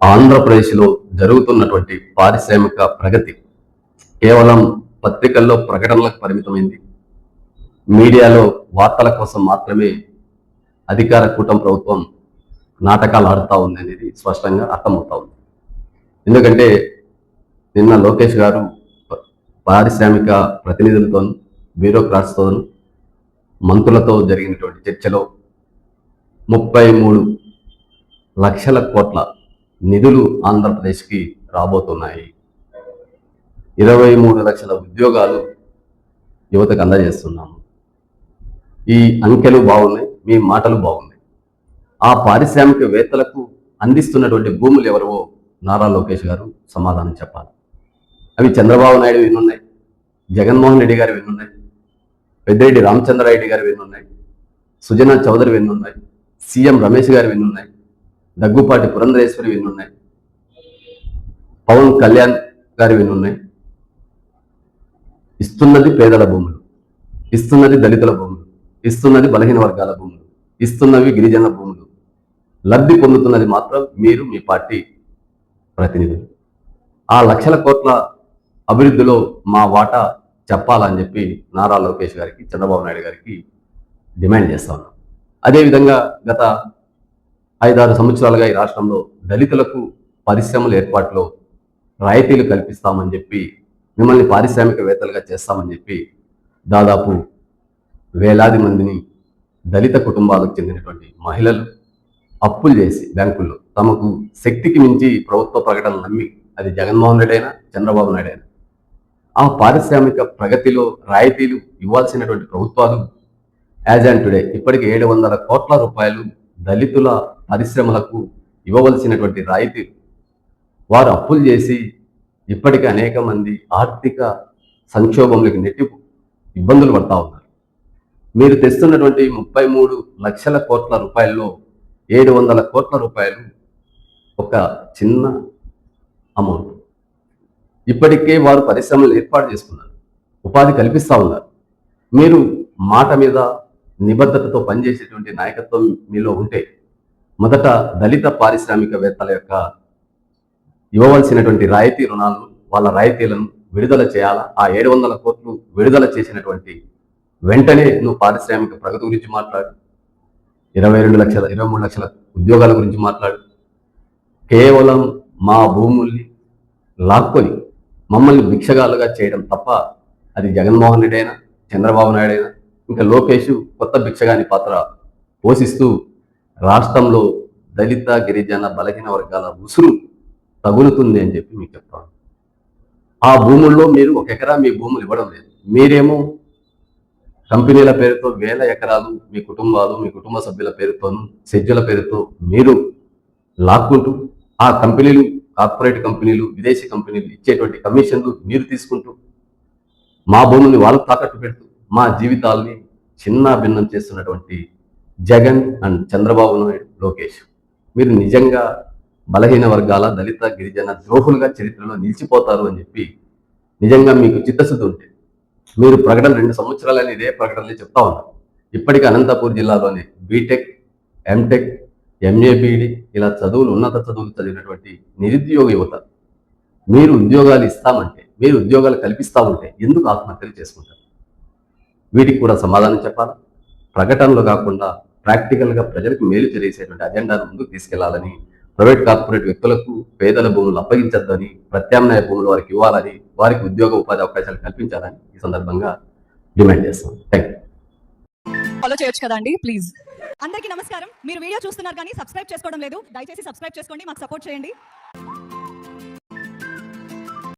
ఆంధ్రప్రదేశ్లో జరుగుతున్నటువంటి పారిశ్రామిక ప్రగతి కేవలం పత్రికల్లో ప్రకటనలకు పరిమితమైంది. మీడియాలో వార్తల కోసం మాత్రమే అధికార కూటమి ప్రభుత్వం నాటకాలు ఆడుతూ ఉంది అనేది స్పష్టంగా అర్థమవుతా ఉంది. ఎందుకంటే నిన్న లోకేష్ గారు పారిశ్రామిక ప్రతినిధులతో, బ్యూరోక్రాట్స్తో, మంత్రులతో జరిగినటువంటి చర్చలో 33 లక్షల కోట్ల నిధులు ఆంధ్రప్రదేశ్కి రాబోతున్నాయి, 23 లక్షల ఉద్యోగాలు యువతకు అందజేస్తున్నాము. ఈ అంకెలు బాగున్నాయి, మీ మాటలు బాగున్నాయి. ఆ పారిశ్రామికవేత్తలకు అందిస్తున్నటువంటి భూములు ఎవరో నారా లోకేష్ గారు సమాధానం చెప్పాలి. అవి చంద్రబాబు నాయుడు వినున్నాయి, జగన్మోహన్ రెడ్డి గారు వినున్నాయి, పెద్దిరెడ్డి రామచంద్రారెడ్డి గారు వినున్నాయి, సుజనా చౌదరి వినున్నాయి, సీఎం రమేష్ గారు వినున్నాయి, దగ్గుపాటి పురంధరేశ్వరి వినున్నాయి, పవన్ కళ్యాణ్ గారు వినున్నాయి. ఇస్తున్నది పేదల భూములు, ఇస్తున్నది దళితుల భూములు, ఇస్తున్నది బలహీన వర్గాల భూములు, ఇస్తున్నవి గిరిజన భూములు. లబ్ధి పొందుతున్నది మాత్రం మీరు, మీ పార్టీ ప్రతినిధులు. ఆ లక్షల కోట్ల అభివృద్ధిలో మా వాటా చెప్పాలని చెప్పి నారా లోకేష్ గారికి, చంద్రబాబు నాయుడు గారికి డిమాండ్ చేస్తా ఉన్నాం. అదేవిధంగా గత 5-6 సంవత్సరాలుగా ఈ రాష్ట్రంలో దళితులకు పరిశ్రమల ఏర్పాటులో రాయితీలు కల్పిస్తామని చెప్పి, మిమ్మల్ని పారిశ్రామికవేత్తలుగా చేస్తామని చెప్పి దాదాపు వేలాది మందిని, దళిత కుటుంబాలకు చెందినటువంటి మహిళలు అప్పులు చేసి బ్యాంకుల్లో తమకు శక్తికి మించి ప్రభుత్వ ప్రకటనలు నమ్మి, అది జగన్మోహన్ రెడ్డి అయినా చంద్రబాబు నాయుడు అయినా, ఆ పారిశ్రామిక ప్రగతిలో రాయితీలు ఇవ్వాల్సినటువంటి ప్రభుత్వాలు యాజ్ అండ్ టుడే ఇప్పటికి 700 కోట్ల రూపాయలు దళితుల పరిశ్రమలకు ఇవ్వవలసినటువంటి రాయితీలు వారు అప్పులు చేసి ఇప్పటికీ అనేక మంది ఆర్థిక సంక్షోభంలోకి నెట్టి ఇబ్బందులు పడతా ఉన్నారు. మీరు తెస్తున్నటువంటి 33 లక్షల కోట్ల రూపాయల్లో 700 కోట్ల రూపాయలు ఒక చిన్న అమౌంట్. ఇప్పటికే వారు పరిశ్రమలు ఏర్పాటు చేసుకున్నారు, ఉపాధి కల్పిస్తూ ఉన్నారు. మీరు మాట మీద నిబద్ధతతో పనిచేసేటువంటి నాయకత్వం మీలో ఉంటే మొదట దళిత పారిశ్రామికవేత్తల యొక్క ఇవ్వవలసినటువంటి రాయితీ రుణాలను, వాళ్ళ రాయితీలను విడుదల చేయాలా. ఆ 700 కోట్లు విడుదల చేసినటువంటి వెంటనే నువ్వు పారిశ్రామిక ప్రగతి గురించి మాట్లాడు, 23 లక్షల ఉద్యోగాల గురించి మాట్లాడు. కేవలం మా భూముల్ని లాక్కొని మమ్మల్ని భిక్షగాలుగా చేయడం తప్ప, అది జగన్మోహన్ రెడ్డి అయినా చంద్రబాబు నాయుడు అయినా ఇంకా లోకేష్ కొత్త భిక్షగాని పాత్ర పోషిస్తూ రాష్ట్రంలో దళిత, గిరిజన, బలహీన వర్గాల ఉసురు తగులుతుంది అని చెప్పి మీకు చెప్తాను. ఆ భూముల్లో మీరు 1 ఎకరా మీ భూములు ఇవ్వడం లేదు. మీరేమో కంపెనీల పేరుతో 1000 ఎకరాలు మీ కుటుంబాలు, మీ కుటుంబ సభ్యుల పేరుతోనూ, సెజ్జుల పేరుతో మీరు లాక్కుంటూ, ఆ కంపెనీలు, కార్పొరేట్ కంపెనీలు, విదేశీ కంపెనీలు ఇచ్చేటువంటి కమిషన్లు మీరు తీసుకుంటూ, మా భూముల్ని వాళ్ళకు తాకట్టు పెడుతూ మా జీవితాల్ని చిన్న భిన్నం చేస్తున్నటువంటి జగన్ అండ్ చంద్రబాబు నాయుడు, లోకేష్, మీరు నిజంగా బలహీన వర్గాల, దళిత, గిరిజన ద్రోహులుగా చరిత్రలో నిలిచిపోతారు అని చెప్పి నిజంగా మీకు చిత్తశుద్ధి ఉంటే మీరు ప్రకటన 2 సంవత్సరాలని ఇదే ప్రకటనలు చెప్తా ఉన్నారు. ఇప్పటికీ అనంతపూర్ జిల్లాలోనే బీటెక్, ఎంటెక్, ఎంఏబిడి ఇలా చదువులు, ఉన్నత చదువులు చదివినటువంటి నిరుద్యోగ యువత మీరు ఉద్యోగాలు ఇస్తామంటే, మీరు ఉద్యోగాలు కల్పిస్తా ఉంటే ఎందుకు ఆత్మహత్యలు చేసుకుంటారు? వీటికి కూడా సమాధానం చెప్పాలి. ప్రకటనలు కాకుండా ప్రాక్టికల్గా ప్రజలకు మేలు చేసేటువంటి అజెండాను ముందుకు తీసుకెళ్లాలని, ప్రైవేట్ కార్పొరేట్ వ్యక్తులకు పేదల భూములు అప్పగించద్దని, ప్రత్యామ్నాయ భూములు వారికి ఇవ్వాలని, వారికి ఉద్యోగ ఉపాధి అవకాశాలు కల్పించాలని ఈ సందర్భంగా డిమాండ్ చేస్తాం. Thank you. ఫాలో చేయొచ్చు కదండి ప్లీజ్. అందరికీ నమస్కారం. మీరు వీడియో చూస్తున్నారు కానీ సబ్స్క్రైబ్ చేసుకోవడం లేదు. దయచేసి సబ్స్క్రైబ్ చేసుకోండి, మాకు సపోర్ట్ చేయండి.